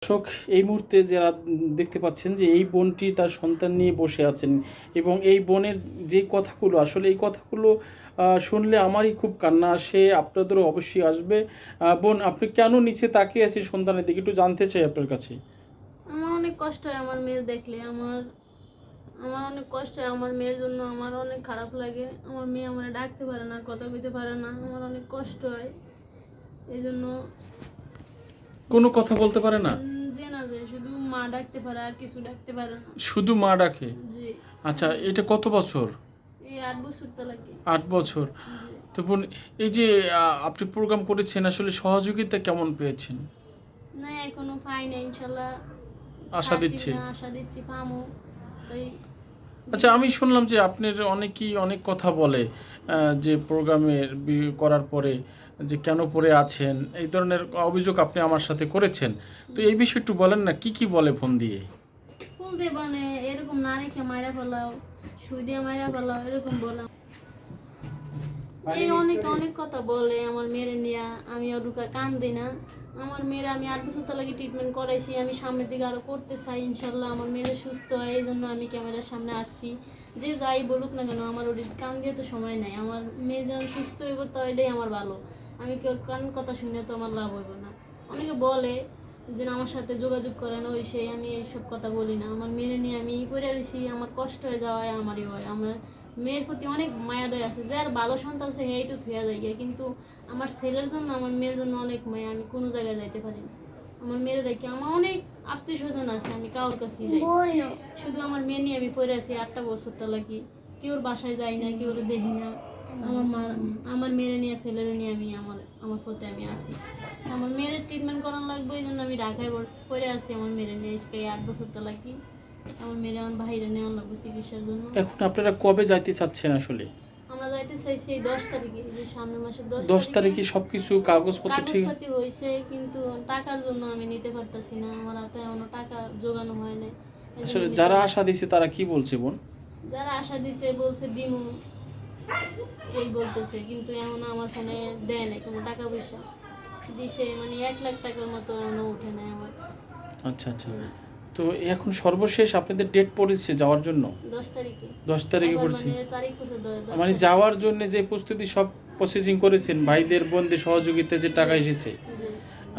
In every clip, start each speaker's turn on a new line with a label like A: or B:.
A: দর্শক, এই মুহূর্তে যারা দেখতে পাচ্ছেন যে এই বোনটি তার সন্তান নিয়ে বসে আছেন এবং এই বোনের যে কথাগুলো আসলে এই কথাগুলো শুনলে আমারই খুব কান্না আসে, আপনাদেরও অবশ্যই আসবে। বোন, আপনি কেন নিচে তাকিয়ে আছেন সন্তানের দিকে, একটু জানতে চাই আপনার কাছে।
B: আমার অনেক কষ্ট হয় আমার মেয়ে দেখলে, আমার আমার অনেক কষ্ট হয় আমার মেয়ের জন্য। আমার অনেক খারাপ লাগে। আমার মেয়ে আমার ডাকতে পারে না, কথা কইতে পারে না, আমার অনেক কষ্ট হয় এই জন্য।
A: কোনো কথা বলতে পারে না?
B: যে না, যে শুধু মা ডাকতে পারে, আর কিছু ডাকতে পারে না।
A: শুধু মা ডাকে?
B: জি।
A: আচ্ছা, এটা কত বছর?
B: এই 8 বছর তো লাগে।
A: 8 বছর।
B: জি।
A: তো বোন, এই যে আপনি প্রোগ্রাম করেছেন, আসলে সহযোগিতা কেমন পেয়েছেন?
B: না, এখনো পাই না, ইনশাল্লাহ
A: আশা দিচ্ছে?
B: আশা দিচ্ছি পামো। তাই
A: আচ্ছা, আমি শুনলাম যে আপনার অনেকেই অনেক কথা বলে যে প্রোগ্রামের করার পরে যে কেন পড়ে আছেন, এই ধরনের অভিযোগ আপনি আমার সাথে করেছেন। তো এই বিষয়ে একটু বলেন না, কি কি বলে ফোন দিয়ে?
B: ফুল দিয়ে মানে এরকম না রেখে মাইরা ফেলাও, সুই দিয়ে মাইরা ফেলাও, এরকম বলা। এই অনেক অনেক কথা বলে আমার মেয়ের নিয়ে। আমি ওরুকা কান দিই না। আমার মেয়ের আমি 8 বছর তো লাগে ট্রিটমেন্ট করাইছি। আমি সামনের দিকে আরো করতে চাই, ইনশাল্লাহ আমার মেয়ের সুস্থ হয়, এই জন্য আমি ক্যামেরার সামনে আসছি। যে যাই বলুক না কেন, আমার ওর কান দিয়ে তো সময় নাই। আমার মেয়ে যখন সুস্থ হইব তাহলেই আমার ভালো। আমি কেউ কান কথা শুনে তো আমার লাভ হইব না। অনেকে বলে যে আমার সাথে যোগাযোগ করেন, ওই সেই, আমি এইসব কথা বলি না। আমার মেয়ে নিয়ে আমি পড়ে রয়েছি, আমার কষ্ট হয়ে যাওয়ায় আমারই হয়। আমার মেয়ের প্রতি অনেক মায়া দয়া আছে, যে আর ভালো সন্তান আছে হেই তো থুয়া যায় গিয়া, কিন্তু আমার ছেলের জন্য আমার মেয়ের জন্য অনেক মায়া। আমি কোনো জায়গায় যাইতে পারি না। আমার মেয়ের রেখে আমার অনেক আত্মীয় স্বজন আছে, আমি কারোর কাছেই যাই। শুধু আমার মেয়ে নিয়ে আমি পড়ে আছি 8 বছর তা লাগি। কেউর বাসায় যাই না, কেউর দেখি না। আমার মা, আমার মেয়ের নিয়ে ছেলের নিয়ে আমি আমার আমার পথে আমি আসি। আমার মেয়ের ট্রিটমেন্ট করানো লাগবে, এই জন্য আমি ঢাকায় পড়ে আছি। আমার মেয়ের নিয়ে আজকে 8 বছর তো লাগি। আমার মেয়ের আমার বাইরে নেওয়া লাগবে চিকিৎসার জন্য।
A: এখন আপনারা কবে যাইতে চাচ্ছেন আসলে?
B: আমরা যাইতে চাইছি এই 10 তারিখে, যে সামনের মাসের 10
A: 10
B: তারিখে।
A: তারিখে সব কিছু কাগজপত্র ঠিক?
B: কাগজপাতি হয়েছে, কিন্তু টাকার জন্য আমি নিতে পারতাছি না। আমার হাতে এখনো টাকা জোগানো হয় না।
A: আসলে যারা আশা দিছে তারা কি বলছে বোন?
B: যারা আশা দিছে বলছে দিমু, এই বলতেছে, কিন্তু এখনো আমার ফোনে দেয় না কোনো টাকা পয়সা। দিছে মানে 1 লাখ টাকার মতো এখনো উঠে নাই আমার।
A: আচ্ছা আচ্ছা। তো এখন সর্বশেষ আপনাদের ডেট পড়েছে যাওয়ার জন্য?
B: 10 তারিখে।
A: 10 তারিখে
B: এবার
A: পড়েছে?
B: মানে তারিখ হচ্ছে 10
A: মানে
B: তারিখ।
A: যাওয়ার জন্য যে প্রস্তুতি সব প্রসেসিং করেছেন, ভাইদের বোনদের সহযোগিতা যে টাকা এসেছে?
B: জি।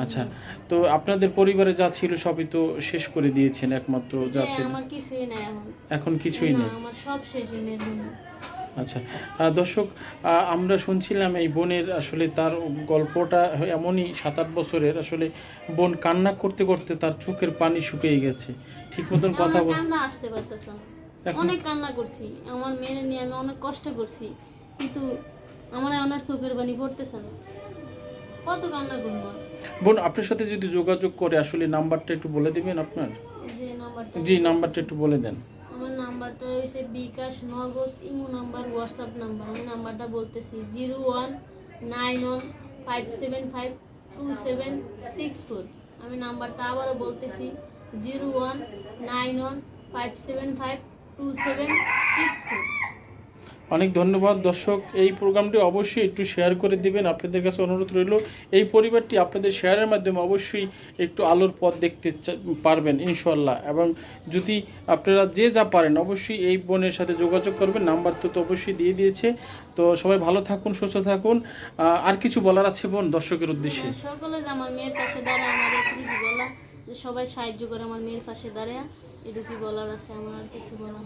A: আচ্ছা। তো আপনাদের পরিবারে যা ছিল সবই তো শেষ করে দিয়েছেন, একমাত্র যা ছিল?
B: আমার কিছুই নাই এখন।
A: এখন কিছুই
B: না,
A: নেই?
B: আমার সব শেষ মেয়ের জন্য।
A: আচ্ছা। দর্শক, আমরা শুনছিলাম এই বোনের আসলে তার গল্পটা এমনই 7-8 বছরের। আসলে বোন কান্না করতে করতে তার চোখের পানি শুকিয়ে গেছে, ঠিক মতন কথা
B: আমার
A: বল।
B: কান্না আসতে পারতেছে না।
A: এখন
B: অনেক কান্না করছি, আমার মেয়ের নিয়ে আমি অনেক কষ্ট করছি, কিন্তু আমার ওনার চোখের পানি পড়তেছে না। কত কান্না করবো আর?
A: বোন, আপনার সাথে যদি যোগাযোগ করে আসলে নাম্বারটা একটু বলে দিবেন আপনার?
B: যে নাম্বারটা
A: জি, নাম্বারটা একটু বলে দেন।
B: আমার নাম্বারটা হয়েছে বিকাশ, নগদ, ইমো নাম্বার, হোয়াটসঅ্যাপ নাম্বার। আমি নাম্বারটা বলতেছি 0191575276 আমি নাম্বারটা আবারও বলতেছি 0191575276
A: অনেক ধন্যবাদ দর্শক। এই প্রোগ্রামটি অবশ্যই একটু শেয়ার করে দিবেন, আপনাদের কাছে অনুরোধ রইল। এই পরিবারটি আপনাদের শেয়ারের মাধ্যমে অবশ্যই একটু আলোর পথ দেখতে পারবেন ইনশাল্লাহ। এবং যদি আপনারা যে যা পারেন অবশ্যই এই বোনের সাথে যোগাযোগ করবেন, নাম্বার তো অবশ্যই দিয়ে দিয়েছে। তো সবাই ভালো থাকুন, সুস্থ থাকুন। আর কিছু বলার আছে বোন দর্শকের উদ্দেশ্যে?
B: সকলে যে আমার মেয়ের পাশে দাঁড়ায়, আমার এটুকুই বলা, যে সবাই সাহায্য করে আমার মেয়ের পাশে দাঁড়ায়, এটুকুই বলার আছে, আমার আর কিছু বলার।